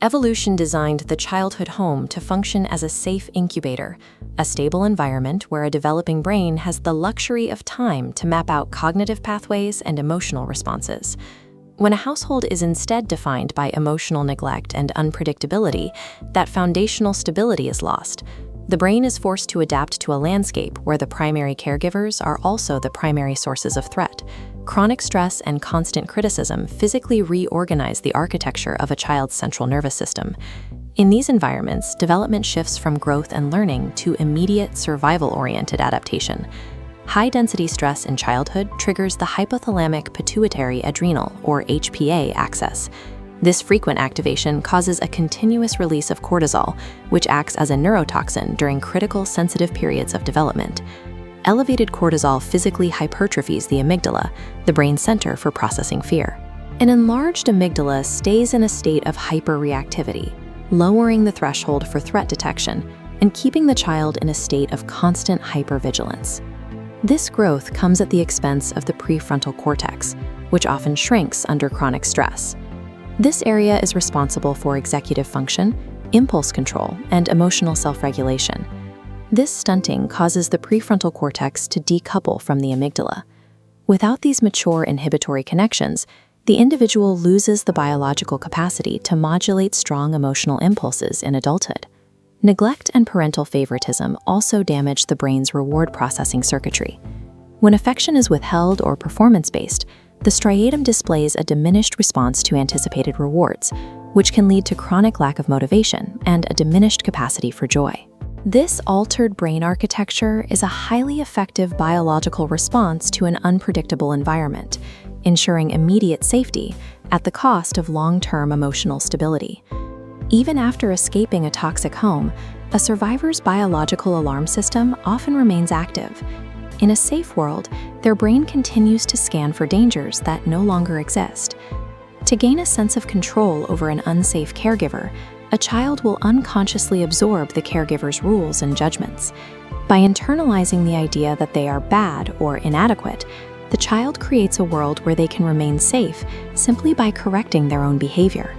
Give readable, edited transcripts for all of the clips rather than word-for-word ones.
Evolution designed the childhood home to function as a safe incubator, a stable environment where a developing brain has the luxury of time to map out cognitive pathways and emotional responses. When a household is instead defined by emotional neglect and unpredictability, that foundational stability is lost. The brain is forced to adapt to a landscape where the primary caregivers are also the primary sources of threat. Chronic stress and constant criticism physically reorganize the architecture of a child's central nervous system. In these environments, development shifts from growth and learning to immediate survival-oriented adaptation. High-density stress in childhood triggers the hypothalamic pituitary adrenal, or HPA, axis. This frequent activation causes a continuous release of cortisol, which acts as a neurotoxin during critical sensitive periods of development. Elevated cortisol physically hypertrophies the amygdala, the brain's center for processing fear. An enlarged amygdala stays in a state of hyperreactivity, lowering the threshold for threat detection and keeping the child in a state of constant hypervigilance. This growth comes at the expense of the prefrontal cortex, which often shrinks under chronic stress. This area is responsible for executive function, impulse control, and emotional self-regulation. This stunting causes the prefrontal cortex to decouple from the amygdala. Without these mature inhibitory connections, the individual loses the biological capacity to modulate strong emotional impulses in adulthood. Neglect and parental favoritism also damage the brain's reward processing circuitry. When affection is withheld or performance-based, the striatum displays a diminished response to anticipated rewards, which can lead to chronic lack of motivation and a diminished capacity for joy. This altered brain architecture is a highly effective biological response to an unpredictable environment, ensuring immediate safety at the cost of long-term emotional stability. Even after escaping a toxic home, a survivor's biological alarm system often remains active. In a safe world, their brain continues to scan for dangers that no longer exist. To gain a sense of control over an unsafe caregiver, a child will unconsciously absorb the caregiver's rules and judgments. By internalizing the idea that they are bad or inadequate, the child creates a world where they can remain safe simply by correcting their own behavior.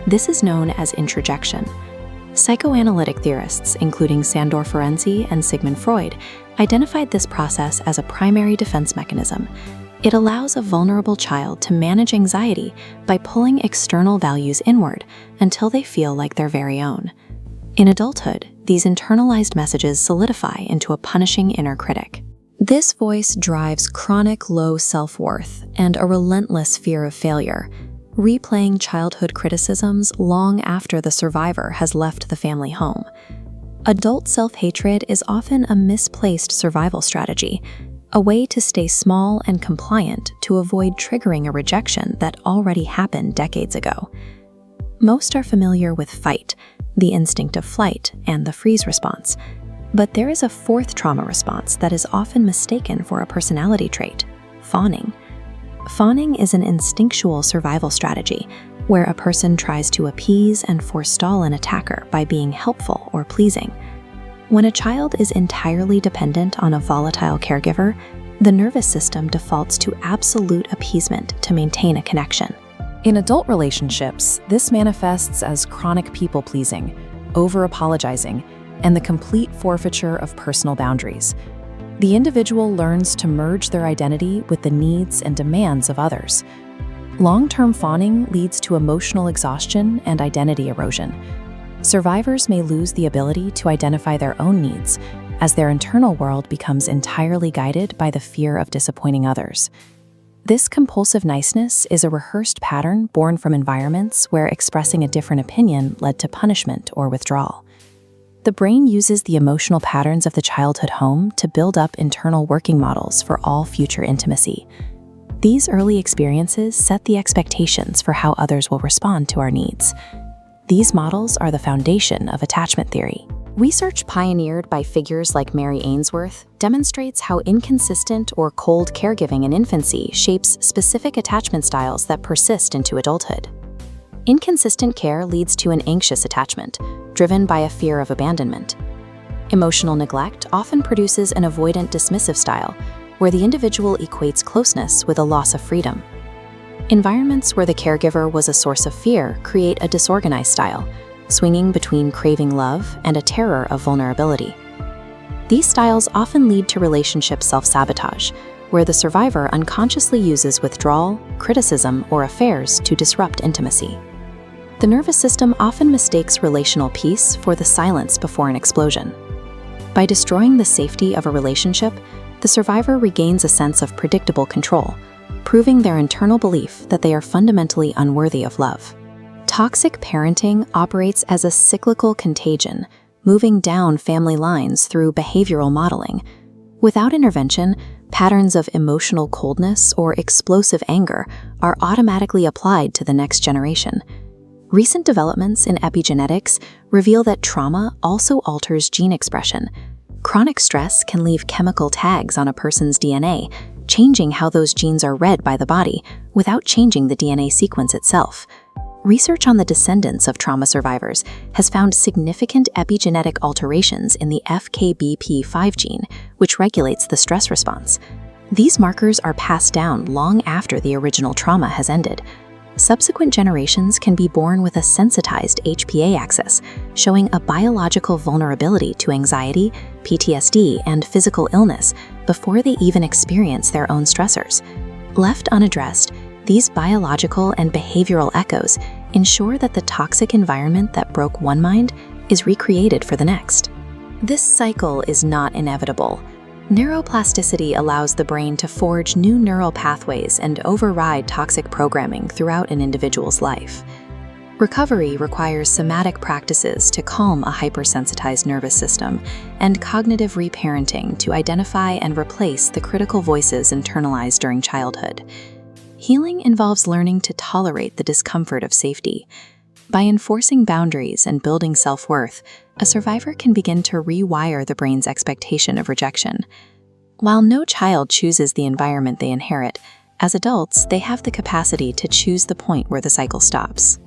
This is known as introjection. Psychoanalytic theorists, including Sandor Ferenczi and Sigmund Freud, identified this process as a primary defense mechanism. It allows a vulnerable child to manage anxiety by pulling external values inward until they feel like their very own. In adulthood, these internalized messages solidify into a punishing inner critic. This voice drives chronic low self-worth and a relentless fear of failure, replaying childhood criticisms long after the survivor has left the family home. Adult self-hatred is often a misplaced survival strategy, a way to stay small and compliant to avoid triggering a rejection that already happened decades ago. Most are familiar with fight, the instinct of flight, and the freeze response. But there is a fourth trauma response that is often mistaken for a personality trait: fawning. Fawning is an instinctual survival strategy where a person tries to appease and forestall an attacker by being helpful or pleasing. When a child is entirely dependent on a volatile caregiver, the nervous system defaults to absolute appeasement to maintain a connection. In adult relationships, this manifests as chronic people-pleasing, over-apologizing, and the complete forfeiture of personal boundaries. The individual learns to merge their identity with the needs and demands of others. Long-term fawning leads to emotional exhaustion and identity erosion. Survivors may lose the ability to identify their own needs, as their internal world becomes entirely guided by the fear of disappointing others. This compulsive niceness is a rehearsed pattern born from environments where expressing a different opinion led to punishment or withdrawal. The brain uses the emotional patterns of the childhood home to build up internal working models for all future intimacy. These early experiences set the expectations for how others will respond to our needs. These models are the foundation of attachment theory. Research pioneered by figures like Mary Ainsworth demonstrates how inconsistent or cold caregiving in infancy shapes specific attachment styles that persist into adulthood. Inconsistent care leads to an anxious attachment, driven by a fear of abandonment. Emotional neglect often produces an avoidant dismissive style, where the individual equates closeness with a loss of freedom. Environments where the caregiver was a source of fear create a disorganized style, swinging between craving love and a terror of vulnerability. These styles often lead to relationship self-sabotage, where the survivor unconsciously uses withdrawal, criticism, or affairs to disrupt intimacy. The nervous system often mistakes relational peace for the silence before an explosion. By destroying the safety of a relationship, the survivor regains a sense of predictable control, proving their internal belief that they are fundamentally unworthy of love. Toxic parenting operates as a cyclical contagion, moving down family lines through behavioral modeling. Without intervention, patterns of emotional coldness or explosive anger are automatically applied to the next generation. Recent developments in epigenetics reveal that trauma also alters gene expression. Chronic stress can leave chemical tags on a person's DNA, changing how those genes are read by the body without changing the DNA sequence itself. Research on the descendants of trauma survivors has found significant epigenetic alterations in the FKBP5 gene, which regulates the stress response. These markers are passed down long after the original trauma has ended. Subsequent generations can be born with a sensitized HPA axis, showing a biological vulnerability to anxiety, PTSD, and physical illness before they even experience their own stressors. Left unaddressed, these biological and behavioral echoes ensure that the toxic environment that broke one mind is recreated for the next. This cycle is not inevitable. Neuroplasticity allows the brain to forge new neural pathways and override toxic programming throughout an individual's life. Recovery requires somatic practices to calm a hypersensitized nervous system and cognitive reparenting to identify and replace the critical voices internalized during childhood. Healing involves learning to tolerate the discomfort of safety. By enforcing boundaries and building self-worth, a survivor can begin to rewire the brain's expectation of rejection. While no child chooses the environment they inherit, as adults, they have the capacity to choose the point where the cycle stops.